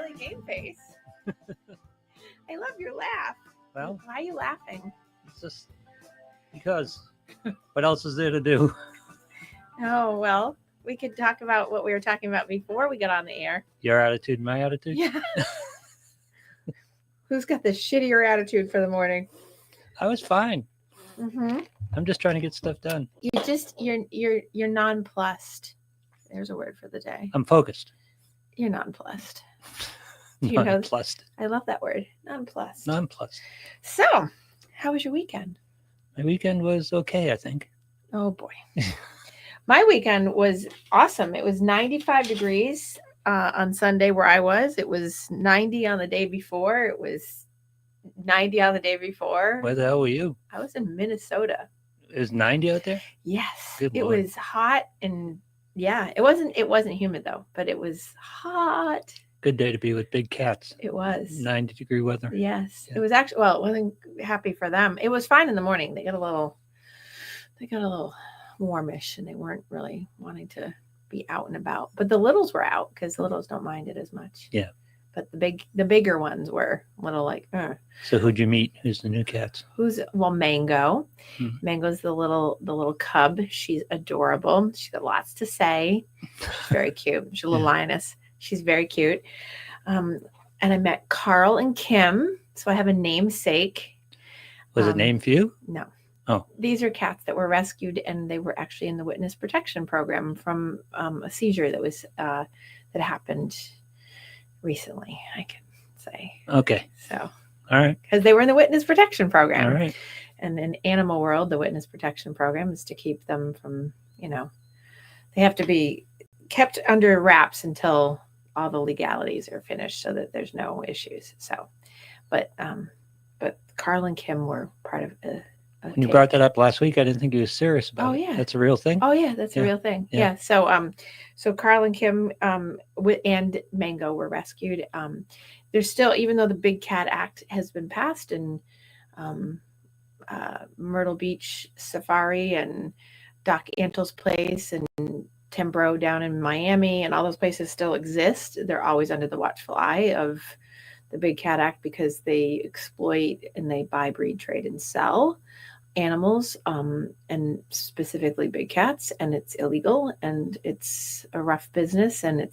Smiley Game Face. I love your laugh. Well, Why are you laughing? it's just because. What else is there to do? Oh, well, we could talk about what we were talking about before we got on the air. Your attitude, my attitude? Yeah. Who's got the shittier attitude for the morning? I was fine. Mm-hmm. I'm just trying to get stuff done. You're nonplussed. There's a word for the day. I'm focused. You're nonplussed. You know, Nonplussed. I love that word. Nonplussed. Nonplussed. So, how was your weekend? My weekend was okay, I think. Oh boy. My weekend was awesome. It was 95 degrees on Sunday where I was. It was 90 on the day before. It was 90 on the day before. Where the hell were you? I was in Minnesota. It was 90 out there? Yes. Good it Lord. was hot and yeah, it wasn't humid though, but it was hot. Good day to be with big cats. It was 90-degree weather. Yes. Yeah. It was actually, well, it wasn't happy for them. It was fine in the morning. They got a little warmish and they weren't really wanting to be out and about. But the littles were out because the littles don't mind it as much. Yeah. But the bigger ones were a little like, So who'd you meet? Who's the new cats? Mango. Hmm. Mango's the little cub. She's adorable. She's got lots to say. She's very cute. She's a little lioness. She's very cute. And I met Carl and Kim. So I have a namesake. Was it named for you? No. Oh. These are cats that were rescued and they were actually in the witness protection program from a seizure that was that happened recently, I can say. Okay. So. All right. Because they were in the witness protection program. All right. And in animal world, the witness protection program is to keep them from, they have to be kept under wraps until all the legalities are finished so that there's no issues. So, but Carl and Kim were part of When you brought that up last week, I didn't think you were serious about it. Yeah. That's a real thing? Oh, yeah, that's a real thing. Yeah. So Carl and Kim and Mango were rescued. There's still, even though the Big Cat Act has been passed in Myrtle Beach Safari and Doc Antle's place and Tembro down in Miami and all those places still exist. They're always under the watchful eye of the Big Cat Act because they exploit and they buy, breed, trade, and sell animals, and specifically big cats, and it's illegal and it's a rough business, and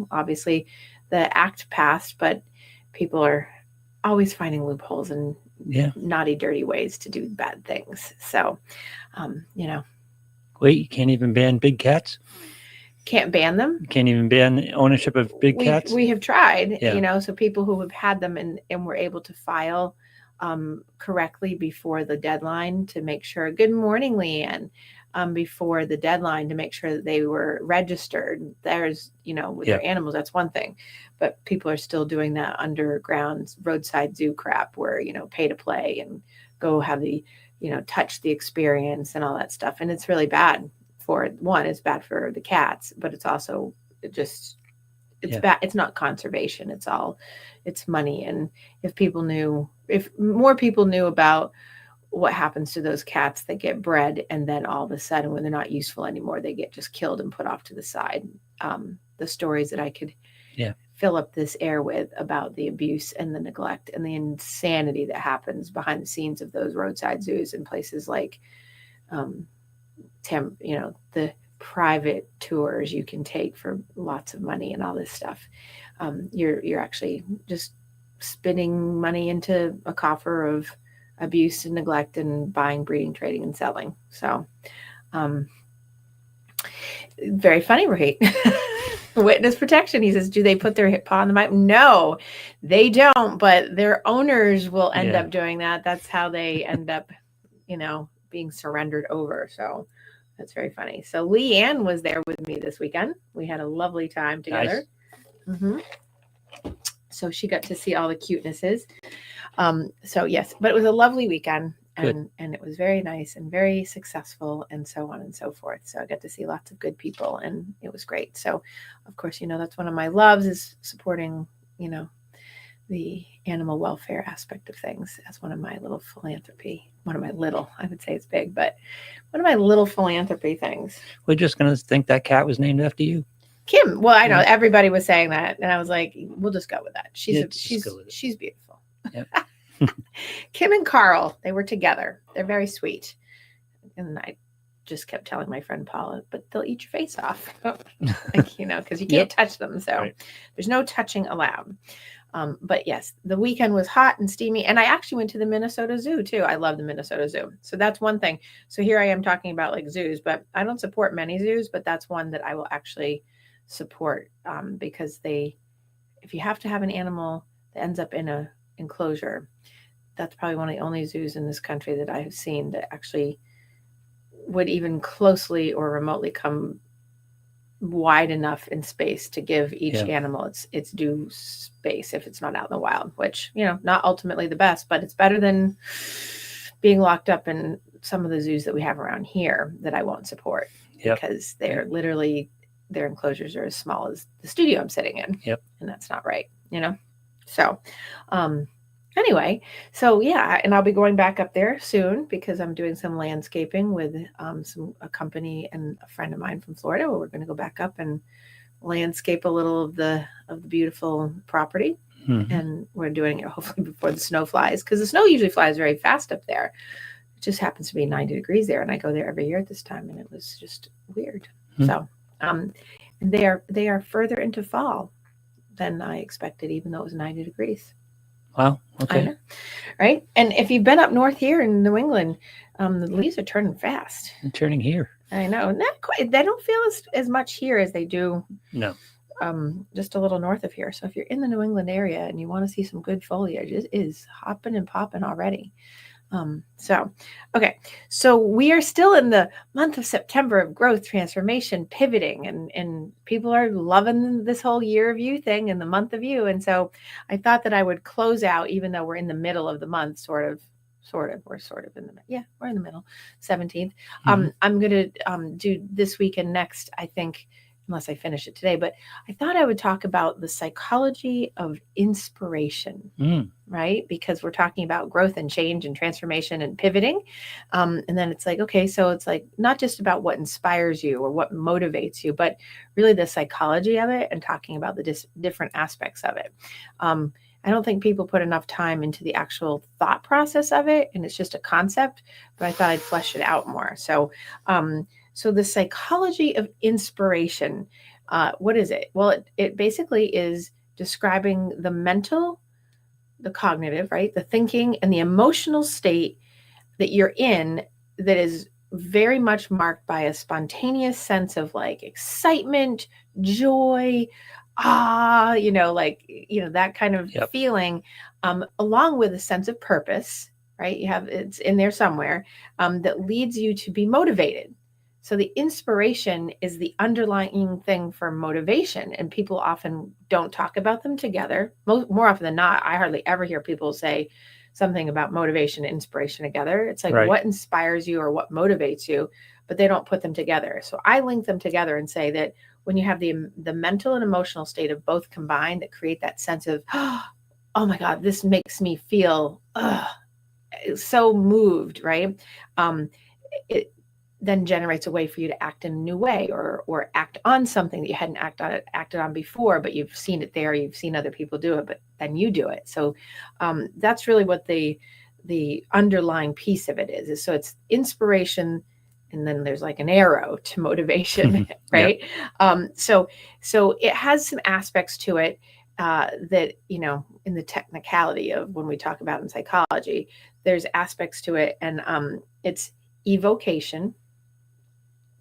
obviously the act passed, but people are always finding loopholes and naughty, dirty ways to do bad things. So, Wait, you can't even ban big cats? Can't ban them. You can't even ban ownership of big cats? We have tried, so people who have had them and were able to file correctly before the deadline to make sure, good morning, Leanne, before the deadline to make sure that they were registered. There's, with their animals, that's one thing, but people are still doing that underground roadside zoo crap where, pay to play and go have the, touch the experience and all that stuff. And it's really bad for one, it's bad for the cats, but it's also bad. It's not conservation. It's money. And if more people knew about what happens to those cats that get bred and then all of a sudden when they're not useful anymore, they get just killed and put off to the side. The stories that I could fill up this air with about the abuse and the neglect and the insanity that happens behind the scenes of those roadside zoos and places like, the private tours you can take for lots of money and all this stuff. You're actually just spending money into a coffer of abuse and neglect and buying, breeding, trading, and selling. So, very funny, right? Witness protection. He says, do they put their paw on the mic? No, they don't, but their owners will end up doing that. That's how they end up, being surrendered over. So that's very funny. So Leanne was there with me this weekend. We had a lovely time together. Nice. Mm-hmm. So she got to see all the cutenesses. So yes, but it was a lovely weekend and it was very nice and very successful and so on and so forth. So I got to see lots of good people and it was great. So of course, that's one of my loves is supporting, the animal welfare aspect of things as one of my little philanthropy. I would say it's big, but one of my little philanthropy things. We're just going to think that cat was named after you. Kim. Well, I know Yeah. everybody was saying that, and I was like, we'll just go with that. Yeah, just go with it. She's beautiful. Yep. Kim and Carl, they were together. They're very sweet, and I just kept telling my friend Paula, but they'll eat your face off, like, you know, because you can't touch them. So Right. there's no touching allowed. But yes, the weekend was hot and steamy. And I actually went to the Minnesota Zoo too. I love the Minnesota Zoo. So that's one thing. So here I am talking about like zoos, but I don't support many zoos, but that's one that I will actually support because if you have to have an animal that ends up in a enclosure, that's probably one of the only zoos in this country that I have seen that actually would even closely or remotely come wide enough in space to give each animal its due space if it's not out in the wild, which, you know, not ultimately the best, but it's better than being locked up in some of the zoos that we have around here that I won't support because they're literally, their enclosures are as small as the studio I'm sitting in. And that's not right, you know? So, anyway, so yeah, and I'll be going back up there soon because I'm doing some landscaping with a company and a friend of mine from Florida where we're going to go back up and landscape a little of the beautiful property. And we're doing it hopefully before the snow flies, because the snow usually flies very fast up there. It just happens to be 90 degrees there, and I go there every year at this time, and it was just weird. So they are further into fall than I expected, even though it was 90 degrees. Wow. Okay. I know, right? And if you've been up north here in New England, the leaves are turning fast. They're turning here. I know. Not quite. They don't feel as much here as they do. No. Just a little north of here. So if you're in the New England area and you want to see some good foliage, it is hopping and popping already. So we are still in the month of September of growth, transformation, pivoting, and people are loving this whole year of you thing and the month of you. And so I thought that I would close out, even though we're in the middle of the month, we're in the middle, 17th. I'm going to do this week and next, I think, unless I finish it today, but I thought I would talk about the psychology of inspiration, right? Because we're talking about growth and change and transformation and pivoting. And then it's like, okay, so it's like not just about what inspires you or what motivates you, but really the psychology of it and talking about the different aspects of it. I don't think people put enough time into the actual thought process of it, and it's just a concept, but I thought I'd flesh it out more. So the psychology of inspiration, what is it? Well, it basically is describing the mental, the cognitive, right? The thinking and the emotional state that you're in that is very much marked by a spontaneous sense of like excitement, joy, that kind of feeling, along with a sense of purpose, right? It's in there somewhere, that leads you to be motivated. So the inspiration is the underlying thing for motivation, and people often don't talk about them together. More often than not, I hardly ever hear people say something about motivation and inspiration together. It's like what inspires you or what motivates you, but they don't put them together. So I link them together and say that when you have the mental and emotional state of both combined that create that sense of, oh my God, this makes me feel so moved, right? It then generates a way for you to act in a new way or act on something that you hadn't acted on before, but you've seen it there, you've seen other people do it, but then you do it. So that's really what the underlying piece of it is. So it's inspiration, and then there's like an arrow to motivation, right? So it has some aspects to it that, in the technicality of when we talk about in psychology, there's aspects to it, and it's evocation,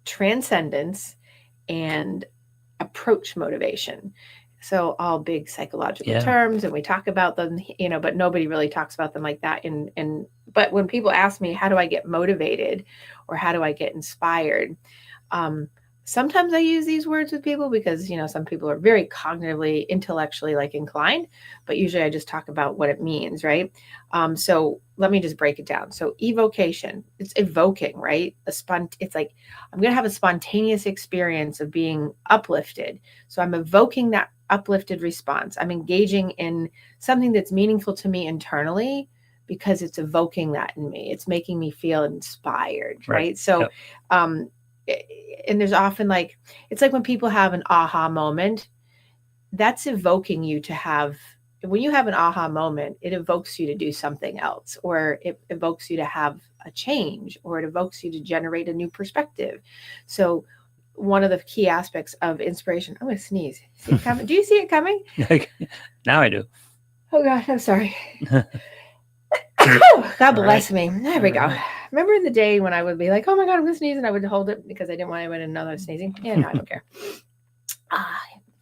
transcendence, and approach motivation. So all big psychological terms, and we talk about them, but nobody really talks about them like that. But when people ask me, how do I get motivated or how do I get inspired? Sometimes I use these words with people because, some people are very cognitively, intellectually inclined, but usually I just talk about what it means, right? So let me just break it down. So evocation, it's evoking, right? It's like, I'm going to have a spontaneous experience of being uplifted. So I'm evoking that uplifted response. I'm engaging in something that's meaningful to me internally because it's evoking that in me. It's making me feel inspired, right? So, and there's often like, it's like when people have an aha moment, that's evoking you to have, when you have an aha moment, it evokes you to do something else, or it evokes you to have a change, or it evokes you to generate a new perspective. So one of the key aspects of inspiration, I'm going to sneeze. See it coming? Do you see it coming? Now I do. Oh gosh, I'm sorry. God bless me. There we go. Remember in the day when I would be like, oh my God, I'm going to sneeze, and I would hold it because I didn't want anyone to know I was sneezing? Yeah, no, I don't care.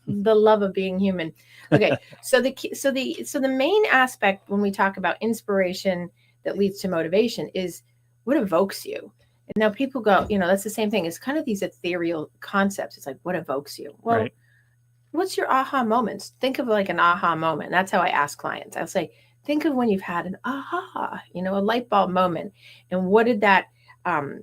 The love of being human. Okay, so the main aspect when we talk about inspiration that leads to motivation is what evokes you. And now people go, that's the same thing. It's kind of these ethereal concepts. It's like, what evokes you? Well, what's your aha moments? Think of like an aha moment. That's how I ask clients. I'll say, think of when you've had an aha, a light bulb moment, and what did that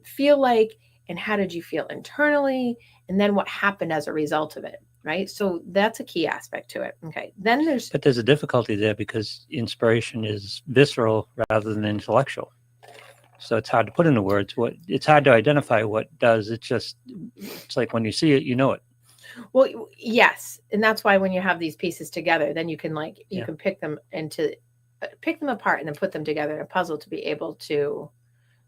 feel like, and how did you feel internally, and then what happened as a result of it. Right. So that's a key aspect to it. Okay. Then But there's a difficulty there because inspiration is visceral rather than intellectual. So it's hard to put into words. It's hard to identify what does. It's like when you see it, you know it. Well, yes. And that's why when you have these pieces together, then you can can pick them apart and then put them together in a puzzle to be able to,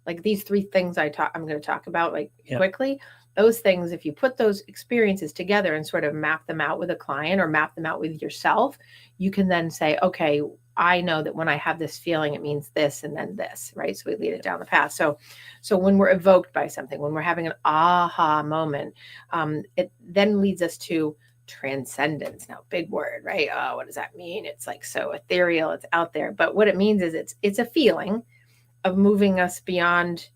like, these three things I'm going to talk about quickly. Those things, if you put those experiences together and sort of map them out with a client or map them out with yourself, you can then say, okay, I know that when I have this feeling, it means this and then this, right? So we lead it down the path. So when we're evoked by something, when we're having an aha moment, it then leads us to transcendence. Now, big word, right? Oh, what does that mean? It's like so ethereal, it's out there. But what it means is it's a feeling of moving us beyond,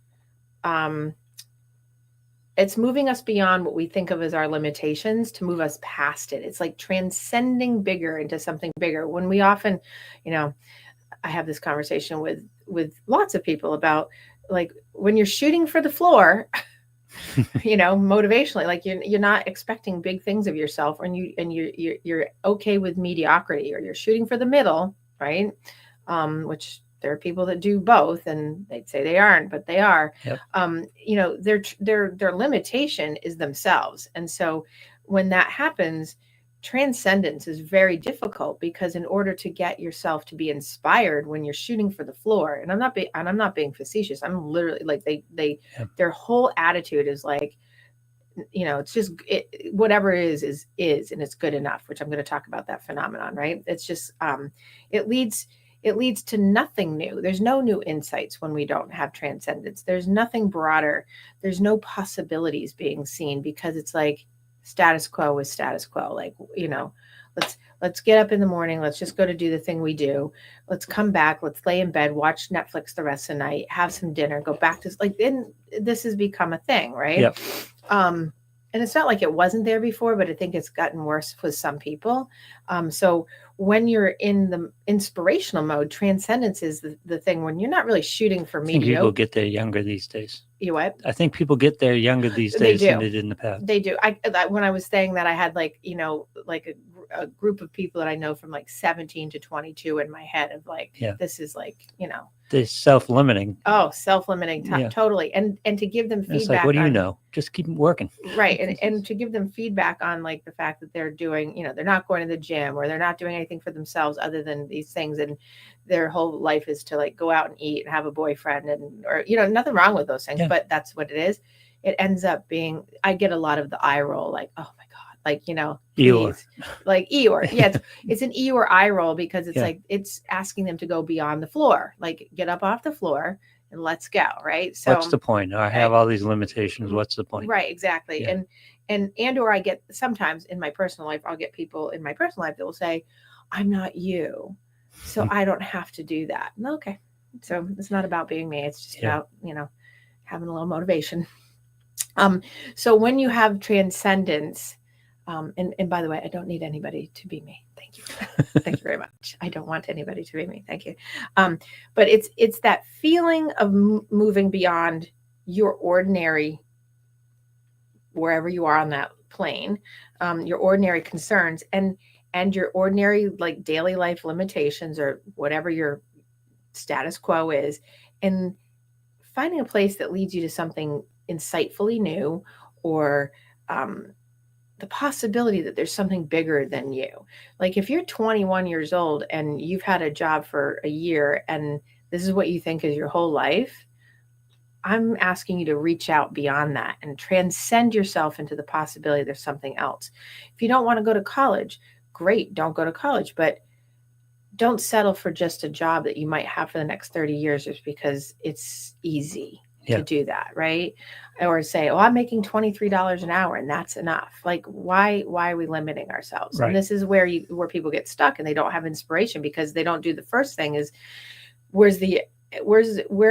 it's moving us beyond what we think of as our limitations to move us past it. It's like transcending bigger into something bigger. When we often, I have this conversation with lots of people about, like, when you're shooting for the floor, motivationally, like you're not expecting big things of yourself, and you're okay with mediocrity, or you're shooting for the middle, right? Which there are people that do both, and they'd say they aren't, but they are. Yep. Their limitation is themselves. And so when that happens, transcendence is very difficult, because in order to get yourself to be inspired when you're shooting for the floor, and I'm not being facetious, I'm literally like, their whole attitude is like, it's just whatever it is, and it's good enough, which I'm going to talk about that phenomenon, right? It's just, it leads to nothing new. There's no new insights when we don't have transcendence. There's nothing broader. There's no possibilities being seen, because it's like status quo is status quo. Like, let's get up in the morning. Let's just go to do the thing we do. Let's come back. Let's lay in bed, watch Netflix the rest of the night, have some dinner, go back to, like, then this has become a thing, right? Yep. And it's not like it wasn't there before, but I think it's gotten worse with some people. So when you're in the inspirational mode, transcendence is the thing when you're not really shooting for mediocre. I think people get there younger these days. You what? I think people get there younger these days than they did in the past. They do. When I was saying that, I had like a group of people that I know from like 17 to 22 in my head of like, this is like, they're self-limiting. Oh, self-limiting, totally. And to give them feedback. It's like, what do you know? Just keep working. Right. And to give them feedback on like the fact that they're doing, they're not going to the gym, or they're not doing anything for themselves other than these things. And their whole life is to like go out and eat and have a boyfriend, or nothing wrong with those things, but that's what it is. It ends up being, I get a lot of the eye roll, like, oh my God. Like, please, like Eeyore. Yeah, it's an Eeyore eye roll, because it's like, it's asking them to go beyond the floor, like get up off the floor and let's go. Right. So what's the point? I have all these limitations. What's the point? Right. Exactly. Yeah. Or I get, sometimes in my personal life, I'll get people in my personal life that will say, I'm not you, so I don't have to do that. Okay. So it's not about being me. It's just about, having a little motivation. So when you have transcendence, and by the way, I don't need anybody to be me. Thank you. Thank you very much. I don't want anybody to be me. Thank you. But it's that feeling of moving beyond your ordinary, wherever you are on that plane, your ordinary concerns and your ordinary like daily life limitations, or whatever your status quo is, and finding a place that leads you to something insightfully new, or the possibility that there's something bigger than you. Like if you're 21 years old and you've had a job for a year and this is what you think is your whole life, I'm asking you to reach out beyond that and transcend yourself into the possibility there's something else. If you don't want to go to college, great, don't go to college, but don't settle for just a job that you might have for the next 30 years just because it's easy to do that, right? Or say, oh, I'm making $23 an hour and that's enough. Like, why are we limiting ourselves? Right. And this is where people get stuck and they don't have inspiration because they don't do the first thing is, where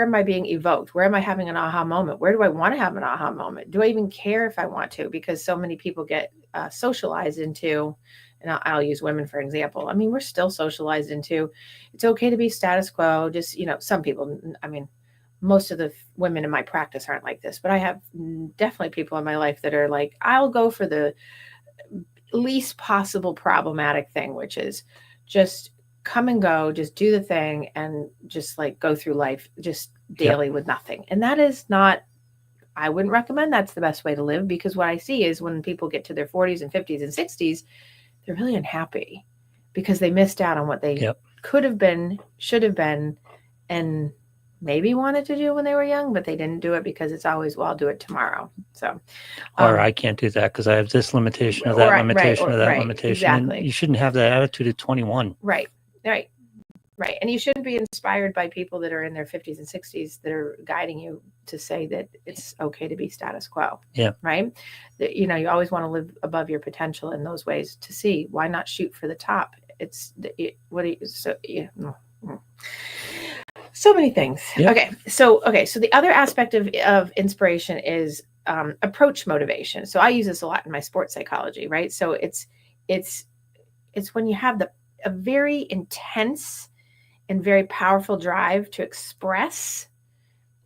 am I being evoked? Where am I having an aha moment? Where do I want to have an aha moment? Do I even care if I want to? Because so many people get socialized into, and I'll use women for example. I mean, we're still socialized into, it's okay to be status quo. Just, some people, I mean, most of the women in my practice aren't like this, but I have definitely people in my life that are like, I'll go for the least possible problematic thing, which is just come and go, just do the thing and just like go through life just daily with nothing. And that is not, I wouldn't recommend that's the best way to live, because what I see is when people get to their 40s and 50s and 60s, they're really unhappy because they missed out on what they could have been, should have been, and maybe wanted to do when they were young, but they didn't do it because it's always, well, I'll do it tomorrow. So, or I can't do that because I have this limitation or that limitation or that limitation. Exactly. And you shouldn't have that attitude at 21. Right. And you shouldn't be inspired by people that are in their 50s and 60s that are guiding you to say that it's okay to be status quo. Yeah. Right. That, you always want to live above your potential in those ways to see why not shoot for the top. So many things. Yeah. Okay. So the other aspect of inspiration is approach motivation. So I use this a lot in my sports psychology, right? So it's when you have a very intense and very powerful drive to express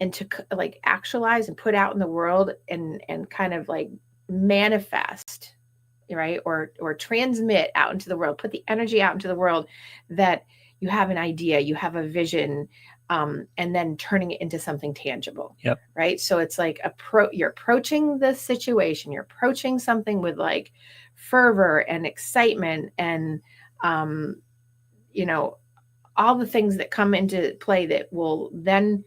and to like actualize and put out in the world and kind of like manifest, right? Or transmit out into the world, put the energy out into the world that you have an idea, you have a vision, and then turning it into something tangible. Yep. Right. So it's like you're approaching the situation, you're approaching something with like fervor and excitement and, all the things that come into play that will then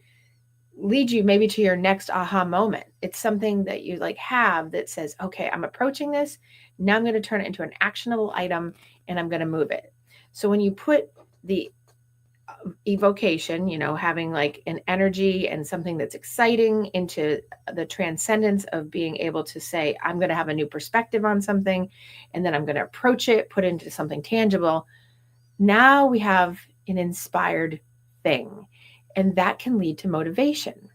lead you maybe to your next aha moment. It's something that you like have that says, okay, I'm approaching this. Now I'm going to turn it into an actionable item and I'm going to move it. So when you put the evocation, having like an energy and something that's exciting into the transcendence of being able to say, I'm going to have a new perspective on something, and then I'm going to approach it, put it into something tangible. Now we have an inspired thing, and that can lead to motivation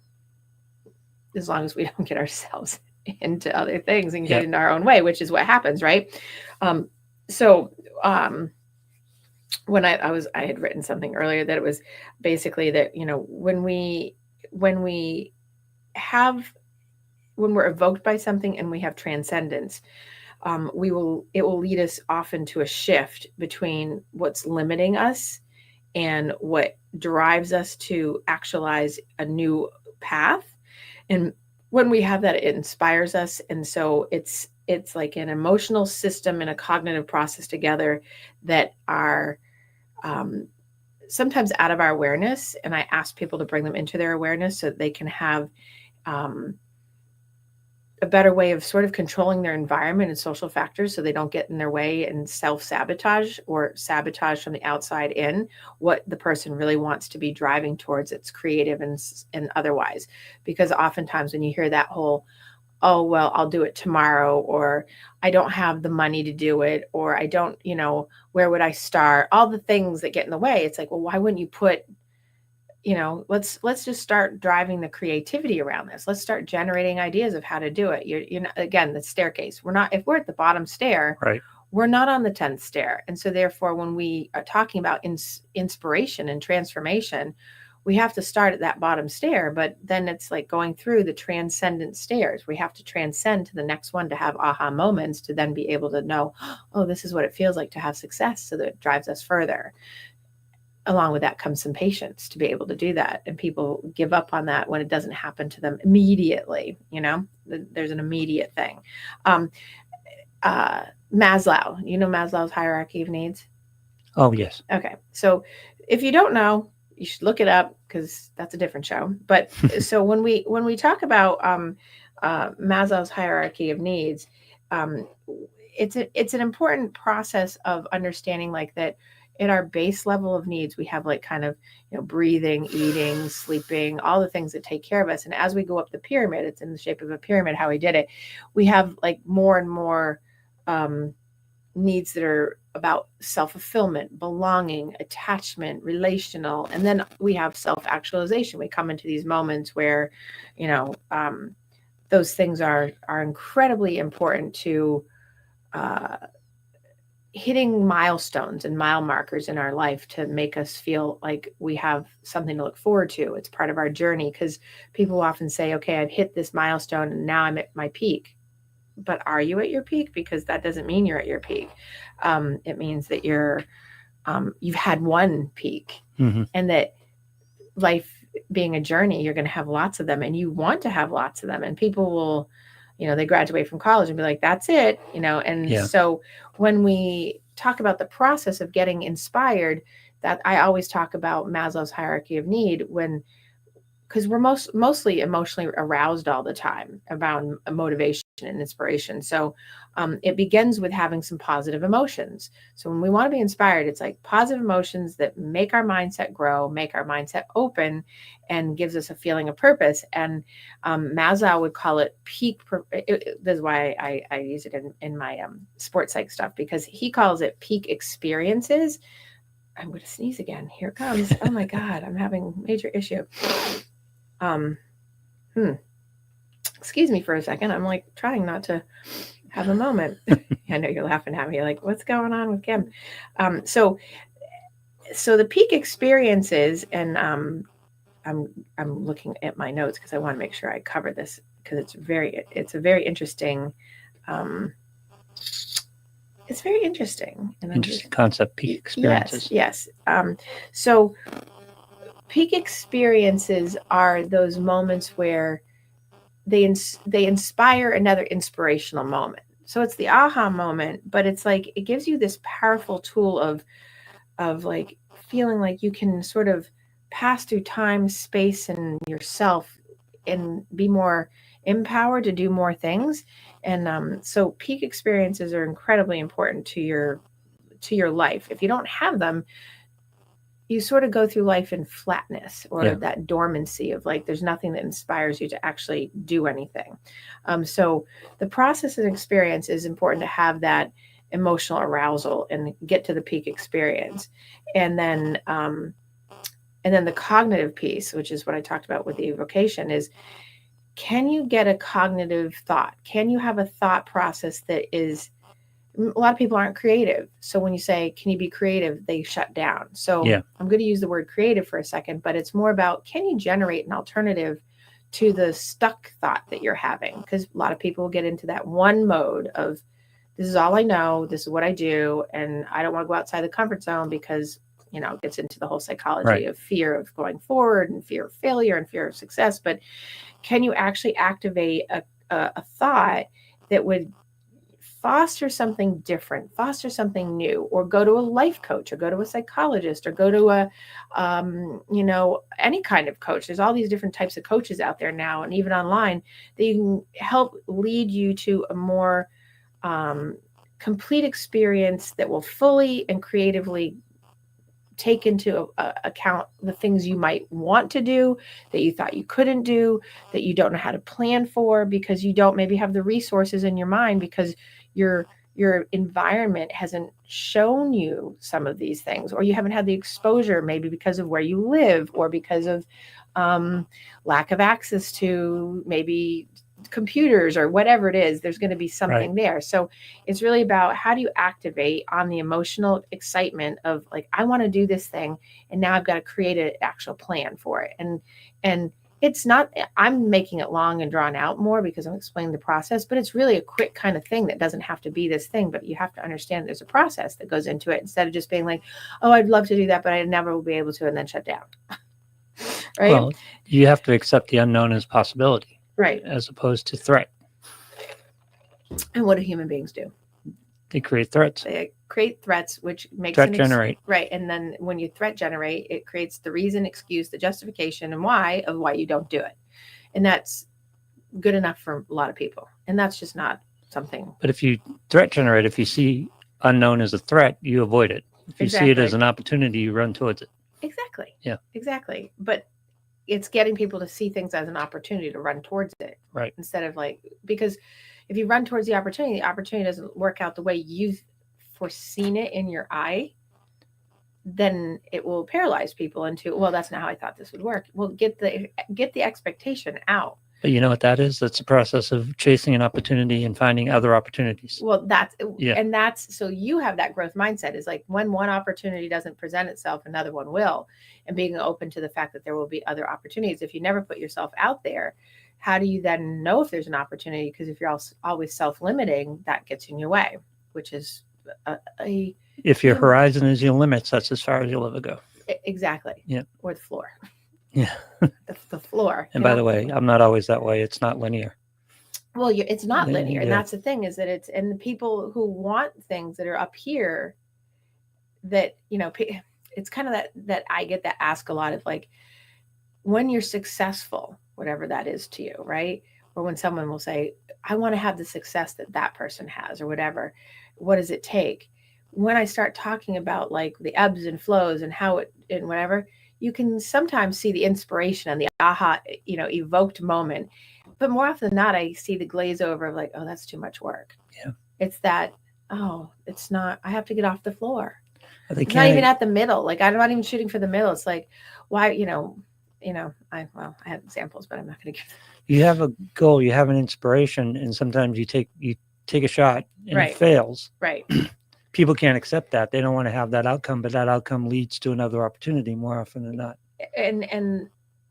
as long as we don't get ourselves into other things and get in our own way, which is what happens, right? When I had written something earlier that it was basically that, when we're evoked by something and we have transcendence, it will lead us often to a shift between what's limiting us and what drives us to actualize a new path. And when we have that, it inspires us. And so it's like an emotional system and a cognitive process together that are sometimes out of our awareness. And I ask people to bring them into their awareness so that they can have a better way of sort of controlling their environment and social factors so they don't get in their way and self-sabotage or sabotage from the outside in what the person really wants to be driving towards. It's creative and otherwise. Because oftentimes when you hear that whole, oh, well, I'll do it tomorrow, or I don't have the money to do it, or I don't, where would I start? All the things that get in the way. It's like, well, why wouldn't you put, let's just start driving the creativity around this. Let's start generating ideas of how to do it. You're not, again, the staircase. If we're at the bottom stair, right, we're not on the 10th stair. And so therefore, when we are talking about inspiration and transformation, we have to start at that bottom stair, but then it's like going through the transcendent stairs. We have to transcend to the next one to have aha moments, to then be able to know, oh, this is what it feels like to have success. So that it drives us further. along with that comes some patience to be able to do that. And people give up on that when it doesn't happen to them immediately. There's an immediate thing. Maslow, Maslow's hierarchy of needs? Oh, yes. Okay. So if you don't know, you should look it up because that's a different show. But so when we talk about Maslow's hierarchy of needs, it's an important process of understanding like that at our base level of needs, we have like kind of, breathing, eating, sleeping, all the things that take care of us. And as we go up the pyramid, it's in the shape of a pyramid, how he did it. We have like more and more needs that are about self-fulfillment, belonging, attachment, relational. And then we have self-actualization. We come into these moments where, those things are incredibly important to hitting milestones and mile markers in our life to make us feel like we have something to look forward to. It's part of our journey, because people often say, okay, I've hit this milestone and now I'm at my peak. But are you at your peak? Because that doesn't mean you're at your peak. It means that you've had one peak, and that life being a journey, you're going to have lots of them, and you want to have lots of them. And people will, they graduate from college and be like, that's it, And so when we talk about the process of getting inspired, that I always talk about Maslow's hierarchy of need because we're mostly emotionally aroused all the time about motivation and inspiration. So it begins with having some positive emotions. So when we want to be inspired, it's like positive emotions that make our mindset grow, make our mindset open, and gives us a feeling of purpose. And Maslow would call it peak. This is why I use it in my sports psych stuff, because he calls it peak experiences. I'm going to sneeze again. Here it comes. Oh my God, I'm having a major issue. Excuse me for a second. I'm like trying not to have a moment. I know you're laughing at me. You're like, what's going on with Kim? So the peak experiences, and I'm looking at my notes because I want to make sure I cover this, because it's a very interesting. It's very interesting. And interesting concept, peak experiences. Yes. So peak experiences are those moments where they inspire another inspirational moment. So it's the aha moment, but it's like it gives you this powerful tool of like feeling like you can sort of pass through time, space, and yourself, and be more empowered to do more things. And so peak experiences are incredibly important to your life. If you don't have them, you sort of go through life in flatness, or that dormancy of like, there's nothing that inspires you to actually do anything. So the process and experience is important to have that emotional arousal and get to the peak experience. And then the cognitive piece, which is what I talked about with the evocation, is, can you get a cognitive thought? Can you have a thought process that is, a lot of people aren't creative. So when you say, can you be creative? They shut down. So I'm going to use the word creative for a second, but it's more about, can you generate an alternative to the stuck thought that you're having? Because a lot of people will get into that one mode of, this is all I know, this is what I do, and I don't want to go outside the comfort zone, because, it gets into the whole psychology of fear of going forward, and fear of failure, and fear of success. But can you actually activate a thought that would foster something different, foster something new, or go to a life coach, or go to a psychologist, or go to any kind of coach? There's all these different types of coaches out there now, and even online, that you can help lead you to a more complete experience that will fully and creatively take into account the things you might want to do that you thought you couldn't do, that you don't know how to plan for, because you don't maybe have the resources in your mind, because your environment hasn't shown you some of these things, or you haven't had the exposure, maybe because of where you live, or because of lack of access to maybe computers, or whatever it is. There's going to be something there. So it's really about, how do you activate on the emotional excitement of like, I want to do this thing, and now I've got to create an actual plan for it. And it's not, I'm making it long and drawn out more because I'm explaining the process, but it's really a quick kind of thing that doesn't have to be this thing, but you have to understand there's a process that goes into it instead of just being like, oh, I'd love to do that, but I never will be able to, and then shut down. Right? Well, you have to accept the unknown as possibility, right. as opposed to threat. And what do human beings do? They create threats. They create threats, which makes Threat generate. Right. And then when you threat generate, it creates the reason, excuse, the justification, and why you don't do it. And that's good enough for a lot of people. And that's just not something. But if you threat generate, if you see unknown as a threat, you avoid it. If you see it as an opportunity, you run towards it. Exactly. Yeah. Exactly. But it's getting people to see things as an opportunity to run towards it. Right. Instead of like, because if you run towards the opportunity doesn't work out the way you've foreseen it in your eye, then it will paralyze people into, well, that's not how I thought this would work. Well, get the expectation out. But you know what that is? That's the process of chasing an opportunity and finding other opportunities. Well, so you have that growth mindset is like when one opportunity doesn't present itself, another one will, and being open to the fact that there will be other opportunities. If you never put yourself out there, how do you then know if there's an opportunity? Because if you're always self-limiting, that gets in your way, which is if your horizon is your limits, that's as far as you'll ever go. Exactly. Yeah. Or the floor. Yeah. the floor. And by the way, I'm not always that way. It's not linear. Well, it's not linear. Yeah. And that's the thing is that and the people who want things that are up here that, it's kind of that I get that ask a lot of like, when you're successful, whatever that is to you, right? Or when someone will say, I want to have the success that person has or whatever, what does it take? When I start talking about like the ebbs and flows and how it, and whatever, you can sometimes see the inspiration and the aha, evoked moment. But more often than not, I see the glaze over of like, oh, that's too much work. Yeah. It's that, oh, it's not, I have to get off the floor. It's not even at the middle. Like, I'm not even shooting for the middle. It's like, why, I have examples, but I'm not going to give them. You have a goal, you have an inspiration, and sometimes you take a shot and Right. It fails. Right. People can't accept that. They don't want to have that outcome, but that outcome leads to another opportunity more often than not. And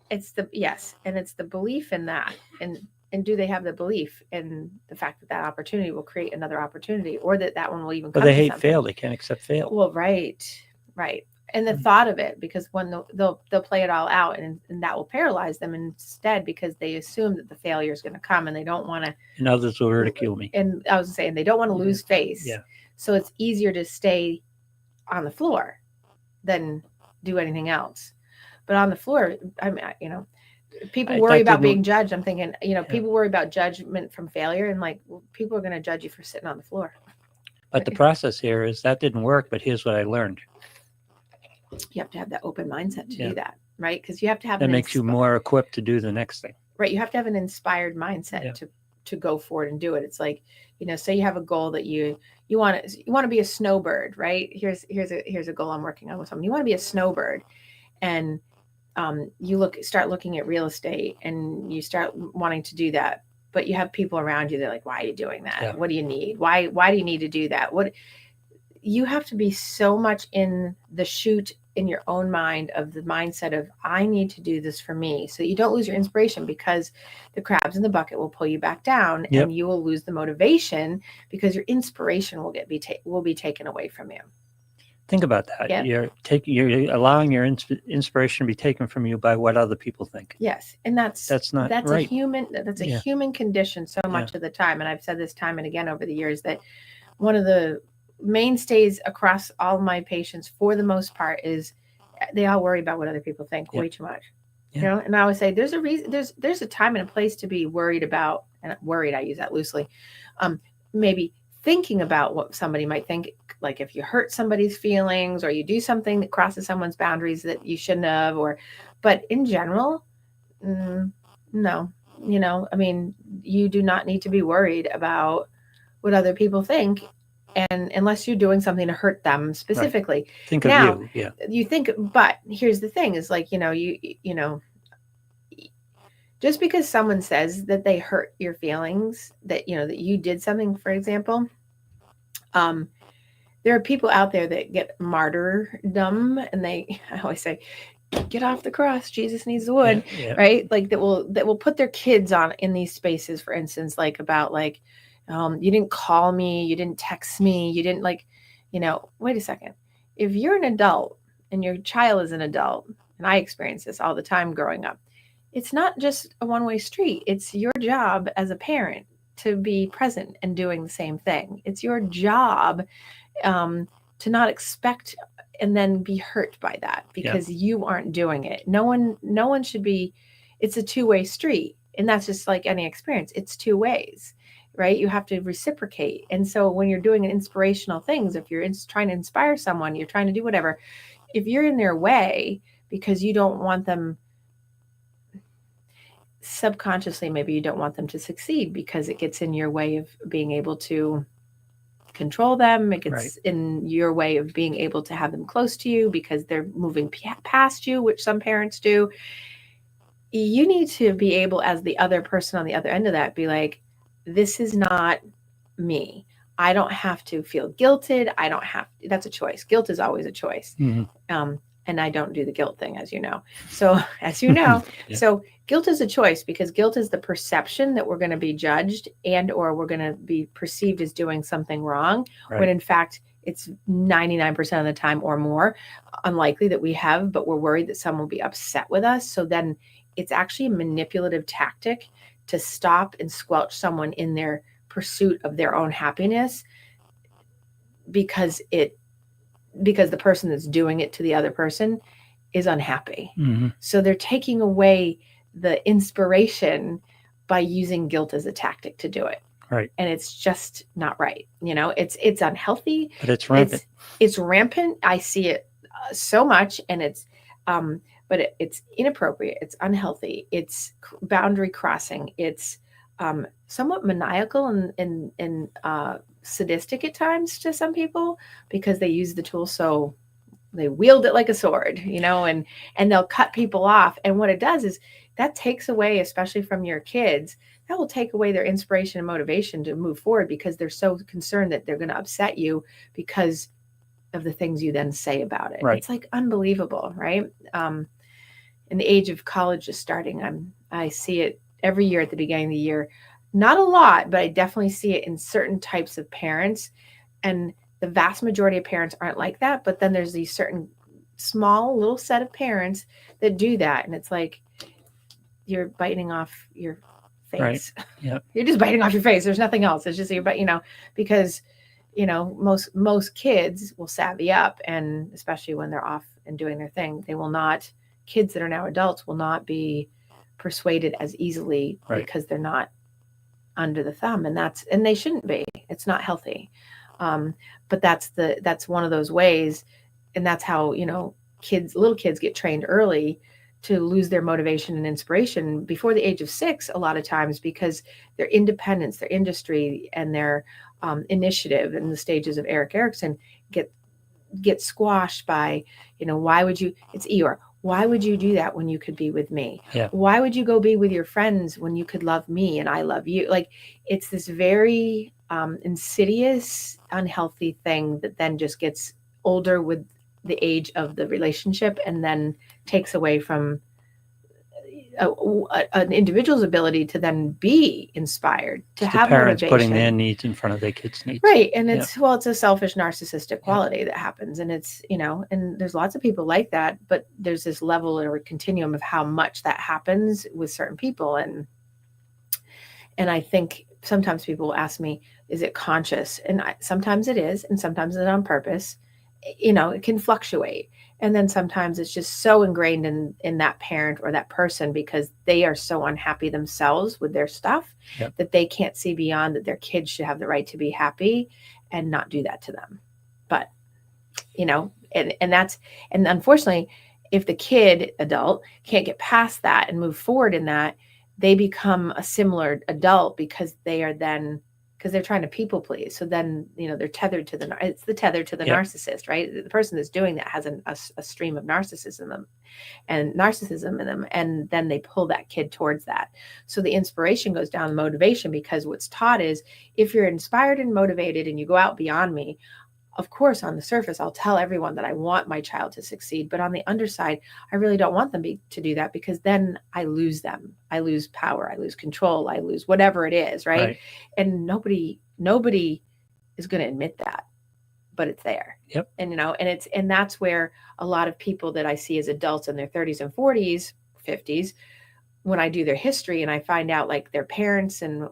it's the belief in that. And do they have the belief in the fact that opportunity will create another opportunity, or that one will even come? But they hate something? fail. They can't accept fail. Well, right. And the thought of it, because when they'll play it all out, and that will paralyze them instead, because they assume that the failure is going to come, and they don't want to. And others will ridicule me. And I was saying they don't want to lose face. Yeah. So it's easier to stay on the floor than do anything else. But on the floor, I mean, people worry about being judged. I'm thinking, people worry about judgment from failure, and like, well, people are going to judge you for sitting on the floor. But the process here is that didn't work, but here's what I learned. You have to have that open mindset to do that, right? Because you have to have that makes you more equipped to do the next thing. Right. You have to have an inspired mindset to go forward and do it. It's like, say you have a goal that you want to be a snowbird, right? Here's a goal I'm working on with someone. You want to be a snowbird, and you start looking at real estate, and you start wanting to do that, but you have people around you that are like, why are you doing that? Yeah. What do you need? Why do you need to do that? You have to be so much in the chute in your own mind of the mindset of, I need to do this for me. So you don't lose your inspiration, because the crabs in the bucket will pull you back down. Yep. And you will lose the motivation, because your inspiration will be taken away from you. Think about that. Yep. You're allowing your inspiration to be taken from you by what other people think. Yes. And that's right. That's a human condition so much of the time. And I've said this time and again over the years that one of the mainstays across all my patients, for the most part, is they all worry about what other people think way too much. And I always say there's a reason, there's a time and a place to be worried about, and worried, I use that loosely, maybe thinking about what somebody might think, like if you hurt somebody's feelings or you do something that crosses someone's boundaries that you shouldn't have, but in general, no, I mean, you do not need to be worried about what other people think. And unless you're doing something to hurt them specifically. Right. Think of you. You think, but here's the thing is like, just because someone says that they hurt your feelings, that, that you did something, for example, there are people out there that get martyrdom, and I always say, get off the cross, Jesus needs the wood, Yeah. right? Like that will put their kids on in these spaces, for instance, like about like, you didn't call me, you didn't text me, you didn't like, wait a second. If you're an adult and your child is an adult, and I experience this all the time growing up, it's not just a one-way street. It's your job as a parent to be present and doing the same thing. It's your job to not expect and then be hurt by that because you aren't doing it. No one should be. It's a two-way street, and that's just like any experience. It's two ways, right? You have to reciprocate. And so when you're doing inspirational things, if you're trying to inspire someone, you're trying to do whatever, if you're in their way because you don't want them, subconsciously maybe you don't want them to succeed because it gets in your way of being able to control them. It gets in your way of being able to have them close to you because they're moving past you, which some parents do. You need to be able, as the other person on the other end of that, be like, this is not me. I don't have to feel guilted. That's a choice. Guilt is always a choice. Mm-hmm. And I don't do the guilt thing, as you know. So, so guilt is a choice because guilt is the perception that we're going to be judged and or we're going to be perceived as doing something wrong, when in fact, it's 99% of the time or more unlikely that we have, but we're worried that someone will be upset with us. So then it's actually a manipulative tactic to stop and squelch someone in their pursuit of their own happiness because the person that's doing it to the other person is unhappy. Mm-hmm. So they're taking away the inspiration by using guilt as a tactic to do it. Right. And it's just not right. It's unhealthy. But it's rampant. It's rampant. I see it so much, and it's inappropriate. It's unhealthy. It's boundary crossing. It's somewhat maniacal and sadistic at times to some people because they use the tool so they wield it like a sword, and they'll cut people off. And what it does is that takes away, especially from your kids, that will take away their inspiration and motivation to move forward because they're so concerned that they're going to upset you because of the things you then say about it. Right. It's like unbelievable, right? In the age of college is starting, I see it every year at the beginning of the year. Not a lot, but I definitely see it in certain types of parents. And the vast majority of parents aren't like that. But then there's these certain small little set of parents that do that. And it's like, you're biting off your face. Right. Yep. You're just biting off your face. There's nothing else. It's just, because, most kids will savvy up. And especially when they're off and doing their thing, kids that are now adults will not be persuaded as easily because they're not under the thumb, and they shouldn't be. It's not healthy. But that's one of those ways, and that's how little kids get trained early to lose their motivation and inspiration before the age of 6 a lot of times because their independence, their industry, and their initiative in the stages of Erik Erikson get squashed by why would you, it's Eeyore, why would you do that when you could be with me? Yeah. Why would you go be with your friends when you could love me and I love you? Like, it's this very insidious, unhealthy thing that then just gets older with the age of the relationship and then takes away from an individual's ability to then be inspired, to have parents motivation. Putting their needs in front of their kids' needs. Right. And it's a selfish, narcissistic quality that happens. And it's, and there's lots of people like that, but there's this level or continuum of how much that happens with certain people. And I think sometimes people will ask me, is it conscious? And sometimes it is, and sometimes it's on purpose. It can fluctuate. And then sometimes it's just so ingrained in that parent or that person because they are so unhappy themselves with their stuff that they can't see beyond that their kids should have the right to be happy and not do that to them. But, and unfortunately, if the adult can't get past that and move forward in that, they become a similar adult because they're trying to people please. So then, they're tethered to it's the tether to the narcissist, right? The person that's doing that has a stream of narcissism in them. And then they pull that kid towards that. So the inspiration goes down the motivation because what's taught is if you're inspired and motivated and you go out beyond me, of course, on the surface, I'll tell everyone that I want my child to succeed. But on the underside, I really don't want them to do that, because then I lose them. I lose power. I lose control. I lose whatever it is. Right. And nobody is going to admit that, but it's there. Yep. And, and that's where a lot of people that I see as adults in their 30s and 40s, 50s, when I do their history and I find out like their parents and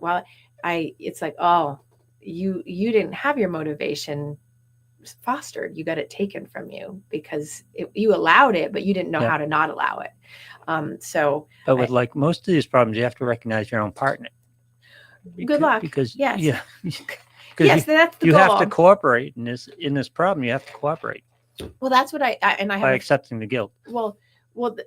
it's like, oh, you didn't have your motivation fostered. You got it taken from you because you allowed it, but you didn't know how to not allow it. But with like most of these problems, you have to recognize your own partner. Good luck. Because yes, that's the you goal. have to cooperate in this problem. You have to cooperate. Well, that's what I have by accepting the guilt. Well,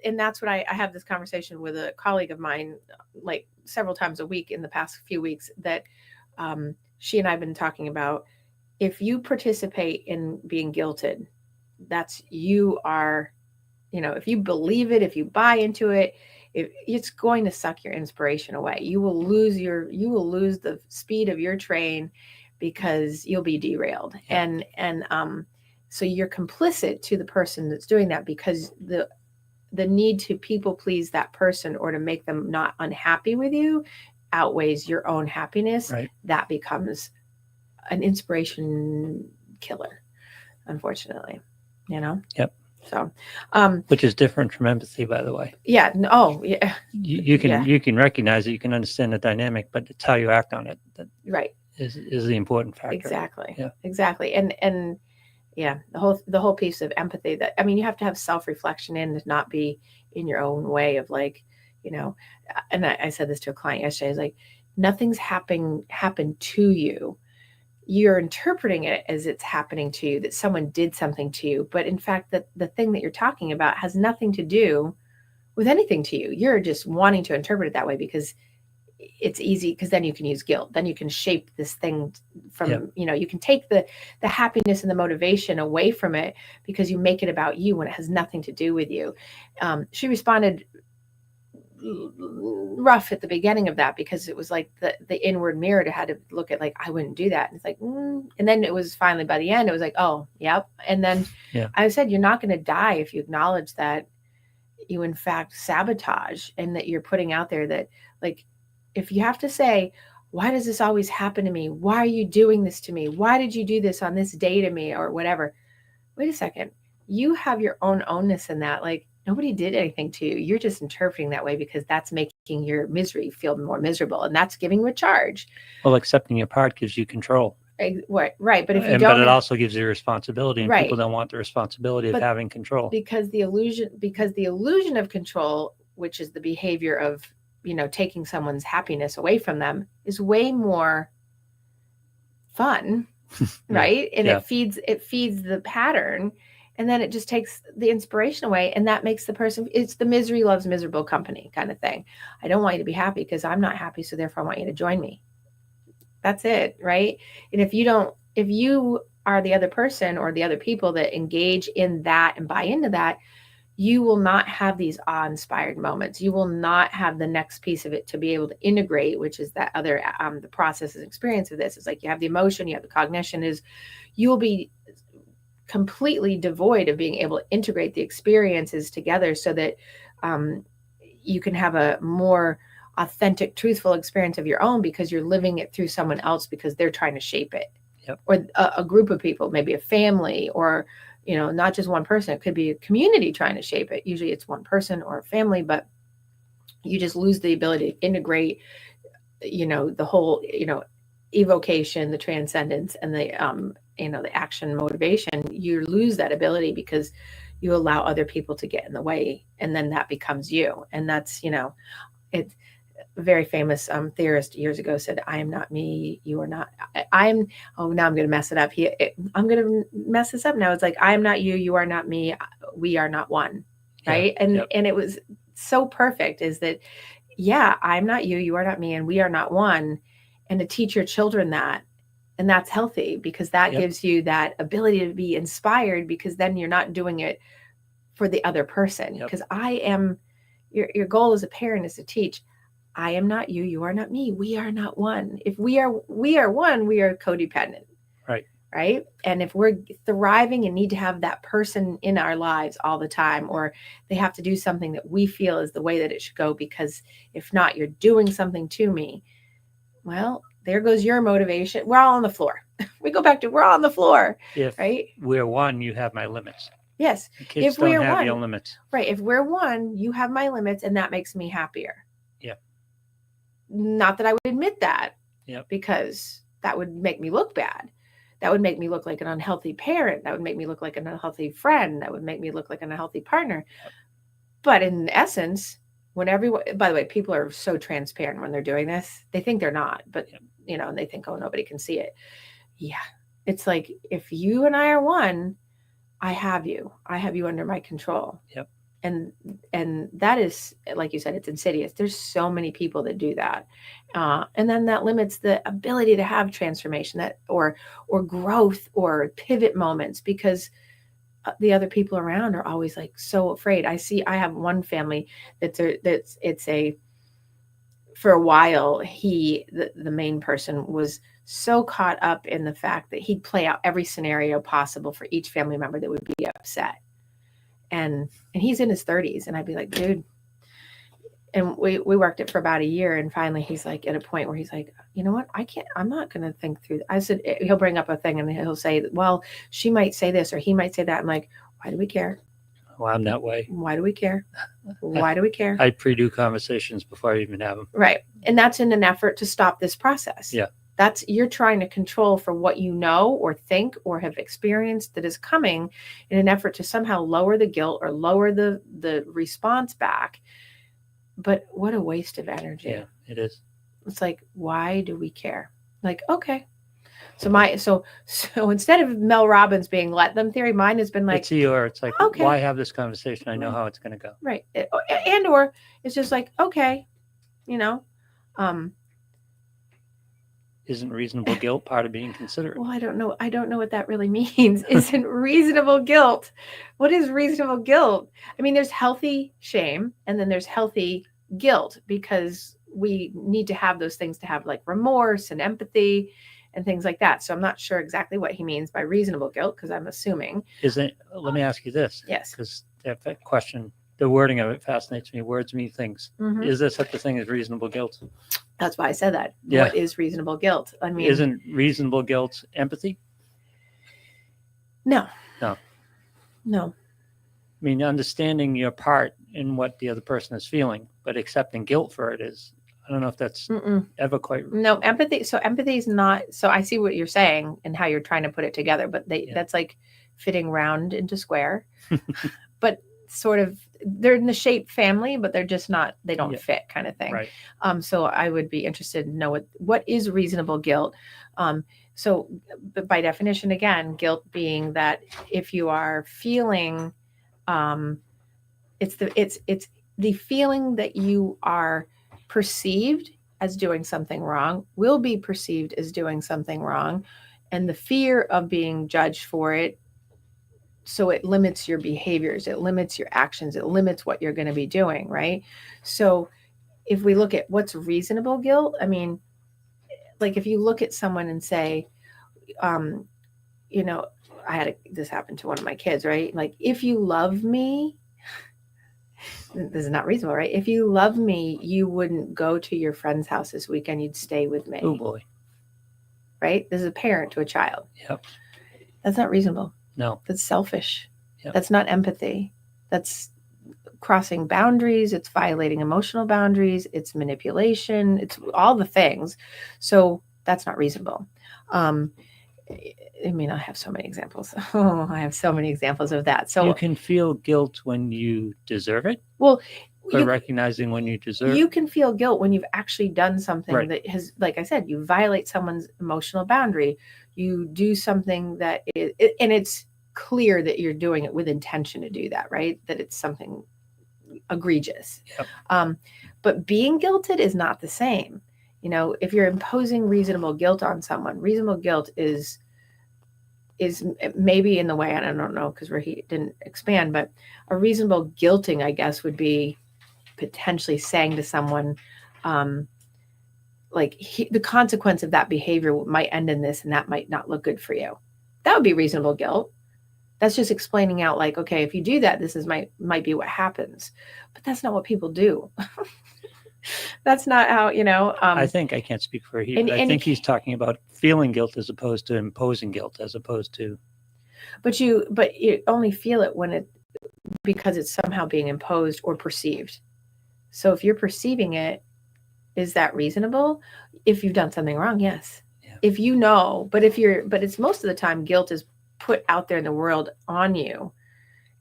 and that's what I have this conversation with a colleague of mine, like several times a week in the past few weeks, that she and I have been talking about. If you participate in being guilted, if you believe it, if you buy into it, it's going to suck your inspiration away. You will lose the speed of your train because you'll be derailed. Yeah. And so you're complicit to the person that's doing that, because the need to people please that person or to make them not unhappy with you outweighs your own happiness. Right. That becomes an inspiration killer, unfortunately, Yep. So, which is different from empathy, by the way. Yeah. Oh, yeah. You can recognize it. You can understand the dynamic, but it's how you act on it that right is the important factor. Exactly. Yeah. Exactly. And yeah, the whole piece of empathy, that, I mean, you have to have self-reflection in to not be in your own way of like, and I said this to a client yesterday, is like, nothing's happened to you. You're interpreting it as it's happening to you, that someone did something to you. But in fact, that the thing that you're talking about has nothing to do with anything to you. You're just wanting to interpret it that way because it's easy, because then you can use guilt. Then you can shape this thing from, you can take the happiness and the motivation away from it because you make it about you when it has nothing to do with you. She responded rough at the beginning of that, because it was like the inward mirror to had to look at, like, I wouldn't do that. And it's like, and then it was finally by the end, it was like, oh, yep. And then I said, you're not going to die if you acknowledge that you in fact sabotage, and that you're putting out there that, like, if you have to say, why does this always happen to me? Why are you doing this to me? Why did you do this on this day to me, or whatever? Wait a second. You have your own ownness in that. Like, nobody did anything to you. You're just interpreting that way because that's making your misery feel more miserable, and that's giving you a charge. Well, accepting your part gives you control. Right. But if you but it also gives you responsibility, and right. people don't want the responsibility of having control. Because the illusion of control, which is the behavior of, taking someone's happiness away from them, is way more fun, right? And it feeds the pattern, and then it just takes the inspiration away, and that makes the person, it's the misery loves miserable company kind of thing. I don't want you to be happy because I'm not happy, so therefore I want you to join me. That's it, right? And if you are the other person or the other people that engage in that and buy into that, you will not have these awe-inspired moments. You will not have the next piece of it to be able to integrate, which is that other, the process and experience of this. It's like you have the emotion, you have the cognition, is you'll be completely devoid of being able to integrate the experiences together so that you can have a more authentic, truthful experience of your own, because you're living it through someone else because they're trying to shape it. Yep. Or a group of people, maybe a family, or not just one person. It could be a community trying to shape it. Usually it's one person or a family, but you just lose the ability to integrate, the whole, evocation, the transcendence, and the, the action motivation. You lose that ability because you allow other people to get in the way, and then that becomes you. And that's, it's a very famous theorist years ago said, I am not me, you are not, now I'm going to mess it up. I'm going to mess this up now. It's like, I am not you, you are not me, we are not one. Right. And it was so perfect, is that, I'm not you, you are not me, and we are not one. And to teach your children that, and that's healthy, because that gives you that ability to be inspired, because then you're not doing it for the other person. Because your goal as a parent is to teach, I am not you, you are not me, we are not one. If we are one, we are codependent. Right. right? And if we're thriving and need to have that person in our lives all the time, or they have to do something that we feel is the way that it should go, because if not, you're doing something to me. Well, there goes your motivation. We're all on the floor. We go back to we're all on the floor, If right? we're one, you have my limits. Yes. The kids If we're don't have one, your limits. right? If we're one, you have my limits, and that makes me happier. Yeah. Not that I would admit that, Yep. because that would make me look bad. That would make me look like an unhealthy parent. That would make me look like an unhealthy friend. That would make me look like an unhealthy partner. Yep. But in essence, when everyone, by the way, people are so transparent when they're doing this. They think they're not, but Yep. and they think, oh, nobody can see it. Yeah. It's like, if you and I are one, I have you under my control. Yep. And that is, like you said, it's insidious. There's so many people that do that. And then that limits the ability to have transformation, that or growth or pivot moments, because the other people around are always like so afraid. I have one family for a while, the main person was so caught up in the fact that he'd play out every scenario possible for each family member that would be upset. And he's in his 30s, and I'd be like, dude. And we worked it for about a year, and finally he's like at a point where he's like, you know what, I'm not going to think through. I said, he'll bring up a thing and he'll say, well, she might say this or he might say that. I'm like, why do we care? Well, I'm that way. Why do we care? Why do we care? I pre-do conversations before I even have them. Right. And that's in an effort to stop this process. Yeah. You're trying to control for what you know or think or have experienced that is coming, in an effort to somehow lower the guilt or lower the response back. But what a waste of energy. Yeah, it is. It's like, why do we care? Like, okay. So instead of Mel Robbins being let them theory, mine has been like, it's like, okay, why have this conversation? I know how it's going to go. Right. And or it's just like, okay, Isn't reasonable guilt part of being considerate? Well, I don't know what that really means. Isn't reasonable guilt? What is reasonable guilt? I mean, there's healthy shame, and then there's healthy guilt, because we need to have those things to have like remorse and empathy and things like that. So I'm not sure exactly what he means by reasonable guilt, because I'm assuming. Let me ask you this. Yes. Because that question, the wording of it fascinates me. Words mean things. Mm-hmm. Is there such a thing as reasonable guilt? That's why I said that. Yeah. What is reasonable guilt? I mean, isn't reasonable guilt empathy? No. No. No. I mean, understanding your part in what the other person is feeling, but accepting guilt for it is, I don't know if that's ever quite. No, empathy. So empathy is not, so I see what you're saying and how you're trying to put it together, but that's like fitting round into square, but sort of, they're in the shape family, but they're just not, they don't fit, kind of thing. Right. So I would be interested to know what is reasonable guilt. So by definition, again, guilt being that if you are feeling, it's the feeling that you are perceived as doing something wrong, will be perceived as doing something wrong, and the fear of being judged for it. So it limits your behaviors, it limits your actions, it limits what you're going to be doing, right? So if we look at what's reasonable guilt, I mean, like if you look at someone and say, this happened to one of my kids, right? Like, if you love me, this is not reasonable, right? If you love me, you wouldn't go to your friend's house this weekend, you'd stay with me. Oh boy. Right? This is a parent to a child. Yep. That's not reasonable. No. That's selfish. Yep. That's not empathy. That's crossing boundaries. It's violating emotional boundaries. It's manipulation. It's all the things. So that's not reasonable. I mean, I have so many examples. I have so many examples of that. So you can feel guilt when you deserve it. Well, recognizing when you deserve. You can feel guilt when you've actually done something that has, like I said, you violate someone's emotional boundary. You do something that and it's clear that you're doing it with intention to do that, right? That it's something egregious. Yep. But being guilted is not the same. If you're imposing reasonable guilt on someone, reasonable guilt is maybe in the way, and I don't know because he didn't expand, but a reasonable guilting, I guess, would be potentially saying to someone, the consequence of that behavior might end in this, and that might not look good for you. That would be reasonable guilt. That's just explaining out like, okay, if you do that, this is might be what happens. But that's not what people do. That's not how, I think I can't speak for he. I and think he's talking about feeling guilt as opposed to imposing guilt, as opposed to. but you only feel it when it because it's somehow being imposed or perceived. So if you're perceiving it, is that reasonable? If you've done something wrong, yes. Yeah. If but it's most of the time guilt is put out there in the world on you.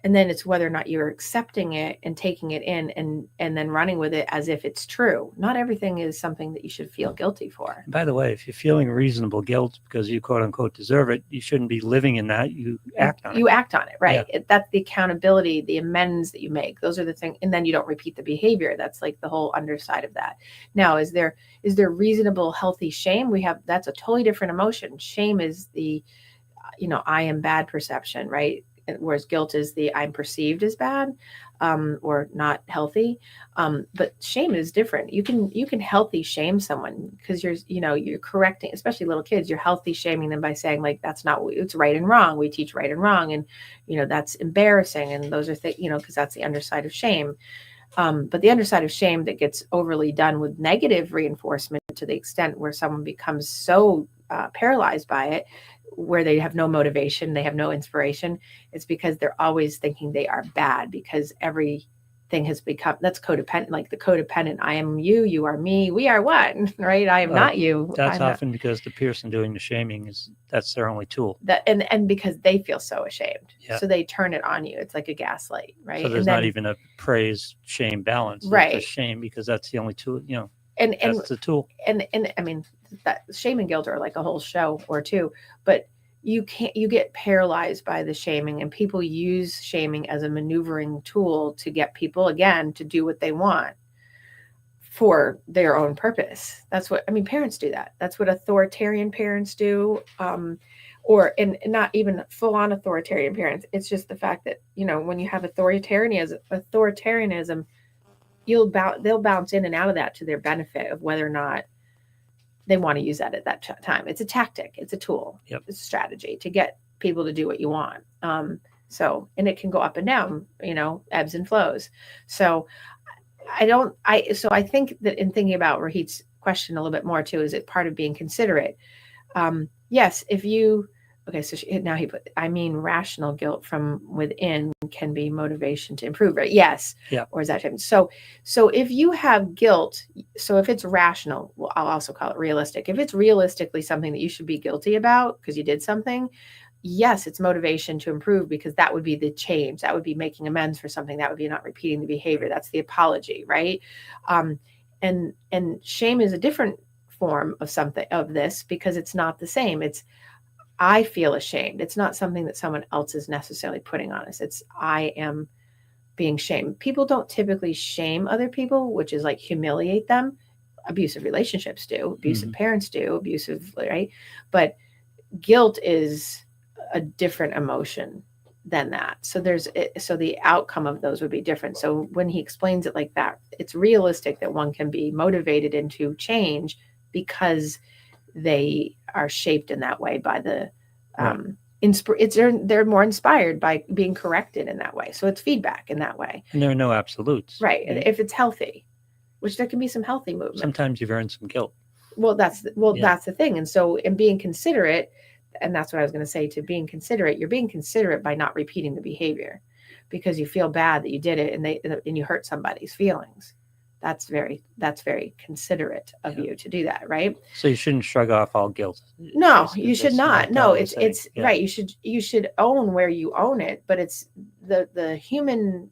And then it's whether or not you're accepting it and taking it in and then running with it as if it's true. Not everything is something that you should feel guilty for. And by the way, if you're feeling reasonable guilt because you quote unquote deserve it, you shouldn't be living in that. You act on it. You act on it, right? Yeah. That's the accountability, the amends that you make. Those are the things, and then you don't repeat the behavior. That's like the whole underside of that. Now, is there reasonable, healthy shame? That's a totally different emotion. Shame is the, I am bad perception, right? Whereas guilt is the I'm perceived as bad or not healthy. But shame is different. You can healthy shame someone because you're correcting, especially little kids, you're healthy shaming them by saying like, that's not what it's right and wrong. We teach right and wrong. And, that's embarrassing. And those are things, because that's the underside of shame. But the underside of shame that gets overly done with negative reinforcement to the extent where someone becomes so paralyzed by it, where they have no motivation, they have no inspiration, it's because they're always thinking they are bad because everything has become, that's codependent, like the codependent, I am you, you are me, we are one, right? I am not you. That's often because the person doing the shaming that's their only tool. And because they feel so ashamed. Yeah. So they turn it on you. It's like a gaslight, right? So there's not even a praise shame balance. Right. It's shame because that's the only tool, and that's the tool. And I mean, that shame and guilt are like a whole show or two, but you get paralyzed by the shaming, and people use shaming as a maneuvering tool to get people again to do what they want for their own purpose. That's what, parents do that. That's what authoritarian parents do. Or not even full on authoritarian parents. It's just the fact that, when you have authoritarianism, they'll bounce in and out of that to their benefit of whether or not they want to use that at that time. It's a tactic. It's a tool. Yep. It's a strategy to get people to do what you want. And it can go up and down, ebbs and flows. So I think that in thinking about Rahit's question a little bit more too, is it part of being considerate? Yes, if you, okay, so now he put, rational guilt from within can be motivation to improve, right? Yes. Yeah. Or is that him? So if you have guilt, so if it's rational, well, I'll also call it realistic. If it's realistically something that you should be guilty about because you did something, yes, it's motivation to improve because that would be the change. That would be making amends for something. That would be not repeating the behavior. That's the apology, right? And shame is a different form of something of this because it's not the same. It's I feel ashamed. It's not something that someone else is necessarily putting on us. It's I am being shamed. People don't typically shame other people, which is like humiliate them. Abusive relationships do, abusive parents do, right? But guilt is a different emotion than that. So the outcome of those would be different. So when he explains it like that, it's realistic that one can be motivated into change because they are shaped in that way by the they're more inspired by being corrected in that way. So it's feedback in that way. And there are no absolutes. Right. If it's healthy, which there can be some healthy movement. Sometimes you've earned some guilt. Well, that's the thing. And so in being considerate, and that's what I was going to say, to being considerate, you're being considerate by not repeating the behavior because you feel bad that you did it and you hurt somebody's feelings. That's very considerate of you to do that, right? So you shouldn't shrug off all guilt. No, you should not. No, it's yeah. right. You should own where you own it, but it's the human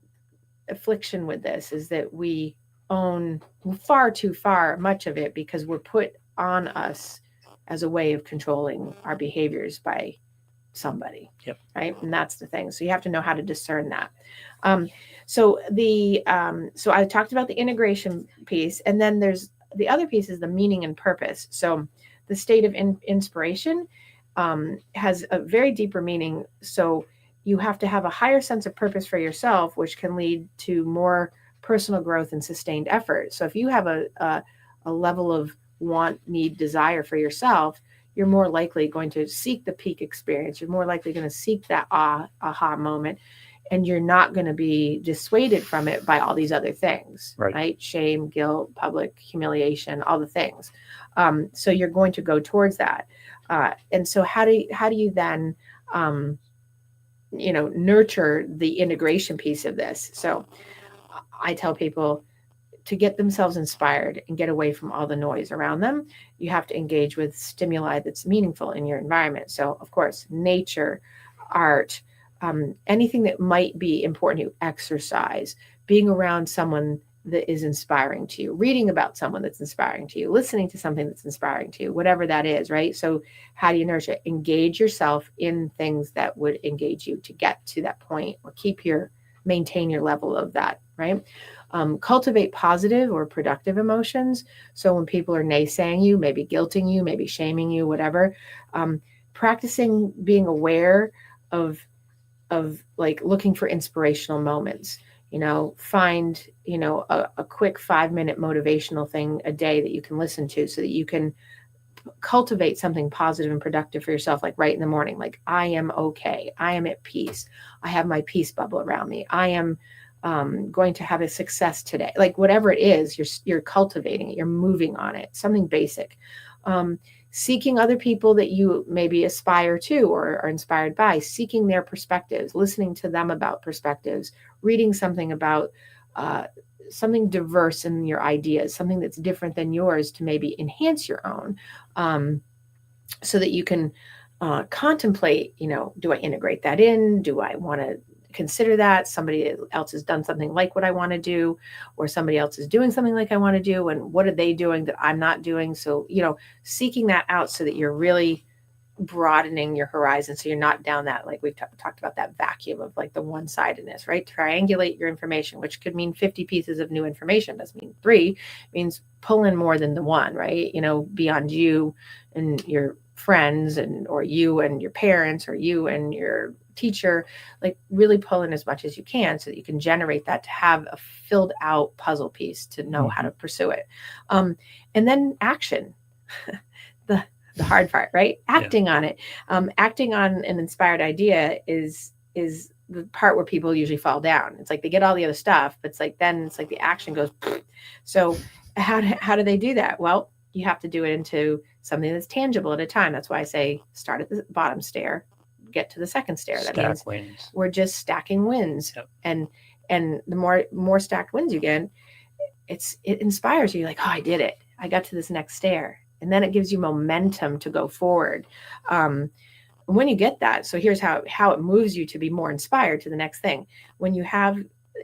affliction with this is that we own far too much of it because we're put on us as a way of controlling our behaviors by somebody. Yep. Right. And that's the thing. So you have to know how to discern that. So I talked about the integration piece, and then there's the other piece is the meaning and purpose. So the state of inspiration has a very deeper meaning. So you have to have a higher sense of purpose for yourself, which can lead to more personal growth and sustained effort. So if you have a level of want, need, desire for yourself, you're more likely going to seek the peak experience. You're more likely going to seek that aha moment, and you're not going to be dissuaded from it by all these other things, right? Shame, guilt, public humiliation, all the things. So you're going to go towards that. And so how do you then, nurture the integration piece of this? So I tell people, to get themselves inspired and get away from all the noise around them, you have to engage with stimuli that's meaningful in your environment. So, of course, nature, art, anything that might be important to you, exercise, being around someone that is inspiring to you, reading about someone that's inspiring to you, listening to something that's inspiring to you, whatever that is, right? So how do you nurture it? Engage yourself in things that would engage you to get to that point, or maintain your level of that, right? Cultivate positive or productive emotions. So when people are naysaying you, maybe guilting you, maybe shaming you, whatever, practicing being aware of like looking for inspirational moments. Find a quick 5-minute motivational thing a day that you can listen to, so that you can cultivate something positive and productive for yourself, like right in the morning, like, I am okay, I am at peace, I have my peace bubble around me, I am going to have a success today. Like whatever it is, you're cultivating it, you're moving on it, something basic. Seeking other people that you maybe aspire to or are inspired by, seeking their perspectives, listening to them about perspectives, reading something about something diverse in your ideas, something that's different than yours to maybe enhance your own, so that you can contemplate, do I integrate that in? Do I want to consider that somebody else has done something like what I want to do, or somebody else is doing something like I want to do, and what are they doing that I'm not doing? So, seeking that out so that you're really broadening your horizon, so you're not down that, like we've talked about, that vacuum of like the one-sidedness, right? Triangulate your information, which could mean 50 pieces of new information. Doesn't mean 3. It means pull in more than the one, right? Beyond you and your friends, or you and your parents, or you and your teacher, like really pull in as much as you can so that you can generate that, to have a filled out puzzle piece to know how to pursue it. And then action, the hard part, right? Acting on it. Acting on an inspired idea is the part where people usually fall down. It's like they get all the other stuff, but then it's like the action goes. So how do they do that? Well, you have to do it into something that's tangible at a time. That's why I say start at the bottom stair, get to the second stair. That means wins. We're just stacking wins. Yep. And the more stacked wins you get, it inspires you. Like, oh, I did it. I got to this next stair. And then it gives you momentum to go forward. When you get that, so here's how it moves you to be more inspired to the next thing. When you have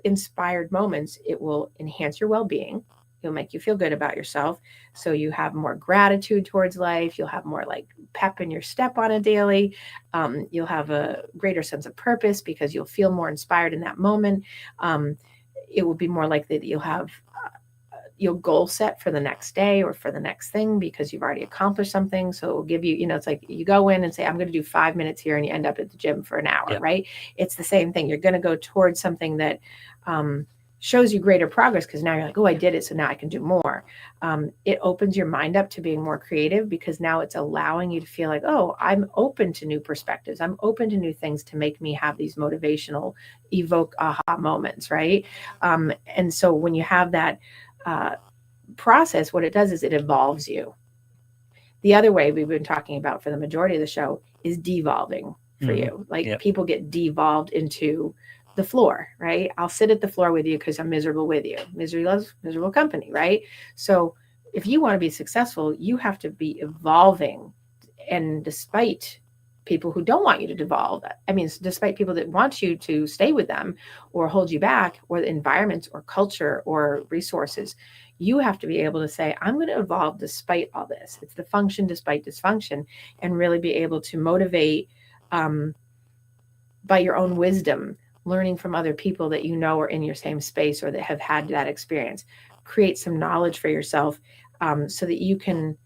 inspired moments, it will enhance your well-being. It'll make you feel good about yourself. So you have more gratitude towards life. You'll have more like pep in your step on a daily. You'll have a greater sense of purpose because you'll feel more inspired in that moment. It will be more likely that you'll goal set for the next day or for the next thing because you've already accomplished something. So it will give you, it's like you go in and say, I'm going to do 5 minutes here, and you end up at the gym for an hour, right? It's the same thing. You're going to go towards something that shows you greater progress because now you're like, oh, I did it, so now I can do more. It opens your mind up to being more creative because now it's allowing you to feel like, oh, I'm open to new perspectives. I'm open to new things to make me have these motivational, evoke aha moments, right? And so when you have that process, what it does is it evolves you. The other way we've been talking about for the majority of the show is devolving for you. Like people get devolved into the floor, right? I'll sit at the floor with you because I'm miserable with you. Misery loves miserable company, right? So if you want to be successful, you have to be evolving. And despite people who don't want you to devolve, despite people that want you to stay with them or hold you back, or the environments or culture or resources, you have to be able to say, I'm going to evolve despite all this. It's the function despite dysfunction, and really be able to motivate by your own wisdom, learning from other people that are in your same space or that have had that experience. Create some knowledge for yourself so that you can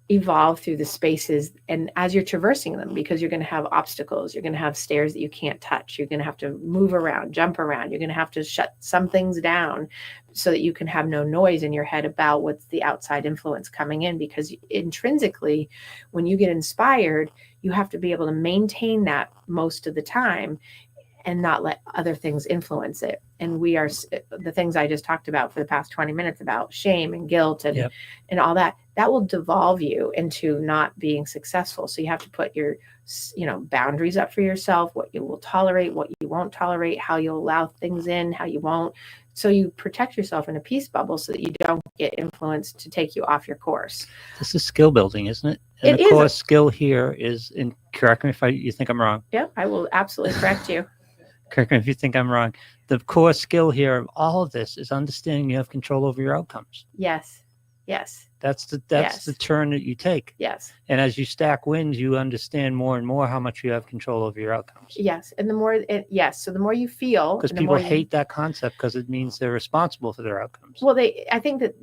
evolve through the spaces, and as you're traversing them, because you're going to have obstacles, you're going to have stairs that you can't touch, you're going to have to move around, jump around, you're going to have to shut some things down so that you can have no noise in your head about what's the outside influence coming in, because intrinsically when you get inspired, you have to be able to maintain that most of the time and not let other things influence it. And we are, the things I just talked about for the past 20 minutes about shame and guilt and and all that, that will devolve you into not being successful. So you have to put your, boundaries up for yourself, what you will tolerate, what you won't tolerate, how you'll allow things in, how you won't. So you protect yourself in a peace bubble so that you don't get influenced to take you off your course. This is skill building, isn't it? And the core skill here is, and correct me if you think I'm wrong. Yeah, I will absolutely correct you. Correct me if you think I'm wrong. The core skill here of all of this is understanding you have control over your outcomes. Yes. Yes. That's the turn that you take. Yes. And as you stack wins, you understand more and more how much you have control over your outcomes. Yes. And the more, so the more you feel, because people hate that concept because it means they're responsible for their outcomes. Well, I think that,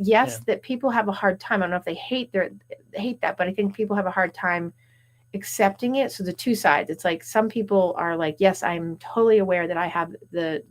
that people have a hard time. I don't know if they hate that, but I think people have a hard time accepting it. So the two sides, it's like some people are like, yes, I'm totally aware that I have the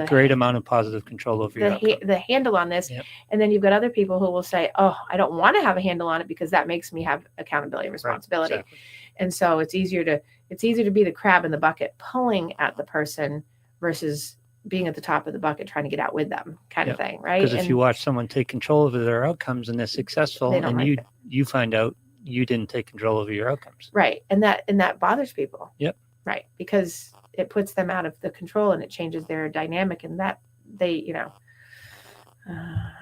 great amount of positive control over the handle on this. Yep. And then you've got other people who will say, oh, I don't want to have a handle on it because that makes me have accountability and responsibility. Right, exactly. And so it's easier to be the crab in the bucket pulling at the person versus being at the top of the bucket trying to get out with them kind of thing, right? Because if you watch someone take control over their outcomes and they're successful, and you find out you didn't take control over your outcomes. Right. And that bothers people. Yep. Right. Because it puts them out of the control and it changes their dynamic, and that they,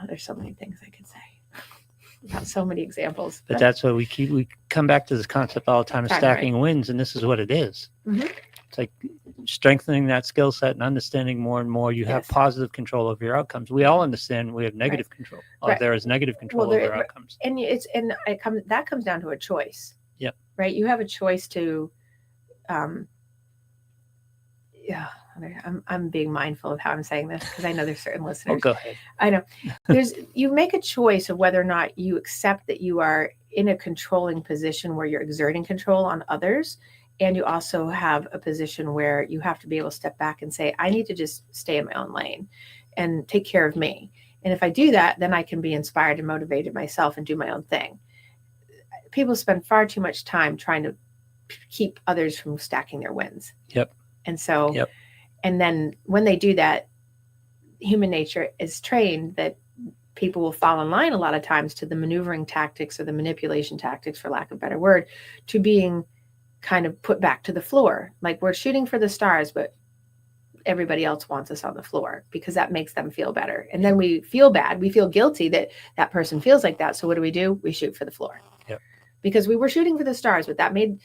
there's so many things I could say. Got so many examples. But that's why we come back to this concept all the time of stacking wins, and this is what it is. Mm-hmm. It's like strengthening that skill set and understanding more and more you have positive control over your outcomes. We all understand we have negative control. There is negative control over outcomes. And that comes down to a choice. Yep. Right. You have a choice to I'm being mindful of how I'm saying this because I know there's certain listeners. Oh, go ahead. I know. You make a choice of whether or not you accept that you are in a controlling position where you're exerting control on others. And you also have a position where you have to be able to step back and say, I need to just stay in my own lane and take care of me. And if I do that, then I can be inspired and motivated myself and do my own thing. People spend far too much time trying to keep others from stacking their wins. Yep. And so, and then when they do that, human nature is trained that people will fall in line a lot of times to the maneuvering tactics or the manipulation tactics, for lack of a better word, to being kind of put back to the floor. Like we're shooting for the stars, but everybody else wants us on the floor because that makes them feel better. And then we feel bad. We feel guilty that that person feels like that. So what do? We shoot for the floor. Yep. Because we were shooting for the stars, but that made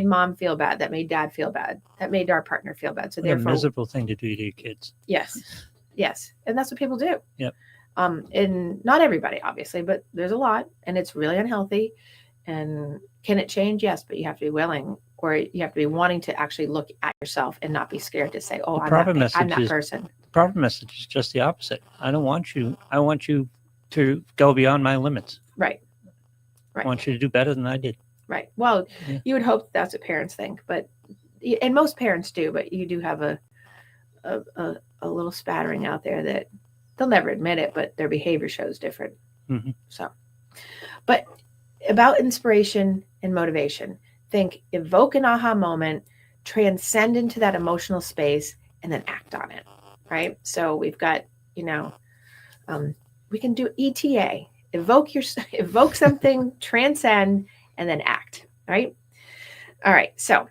mom feel bad. That made dad feel bad. That made our partner feel bad. So therefore, a miserable thing to do to your kids. Yes. Yes. And that's what people do. Yep. And not everybody, obviously, but there's a lot, and it's really unhealthy. And can it change? Yes, but you have to be willing, or you have to be wanting to actually look at yourself and not be scared to say, oh, I'm that person. The proper message is just the opposite. I don't want you. I want you to go beyond my limits. Right. Right. I want you to do better than I did. Right. Well, you would hope that's what parents think, and most parents do, but you do have a little spattering out there that they'll never admit it, but their behavior shows different. Mm-hmm. So, but about inspiration and motivation, evoke an aha moment, transcend into that emotional space, and then act on it. Right. So we've got, we can do ETA, evoke something, transcend, and then act. Right. All right. So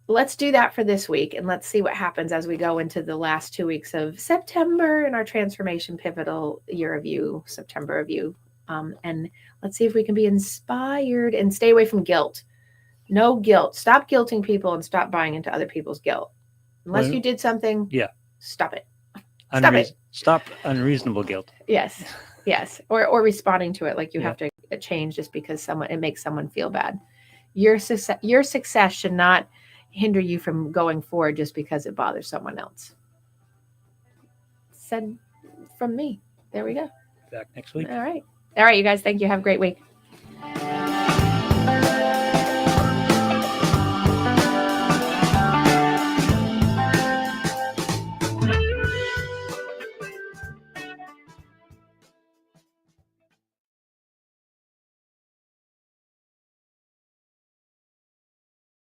let's do that for this week, and let's see what happens as we go into the last 2 weeks of September in our transformation pivotal year review, September review. And let's see if we can be inspired and stay away from guilt. No guilt. Stop guilting people and stop buying into other people's guilt. Unless you did something, stop it. Stop unreasonable guilt. Yes. Yes. Or responding to it like you have to change just because it makes someone feel bad. Your success should not hinder you from going forward just because it bothers someone else. Said from me. There we go. Back next week. All right. All right, you guys. Thank you. Have a great week.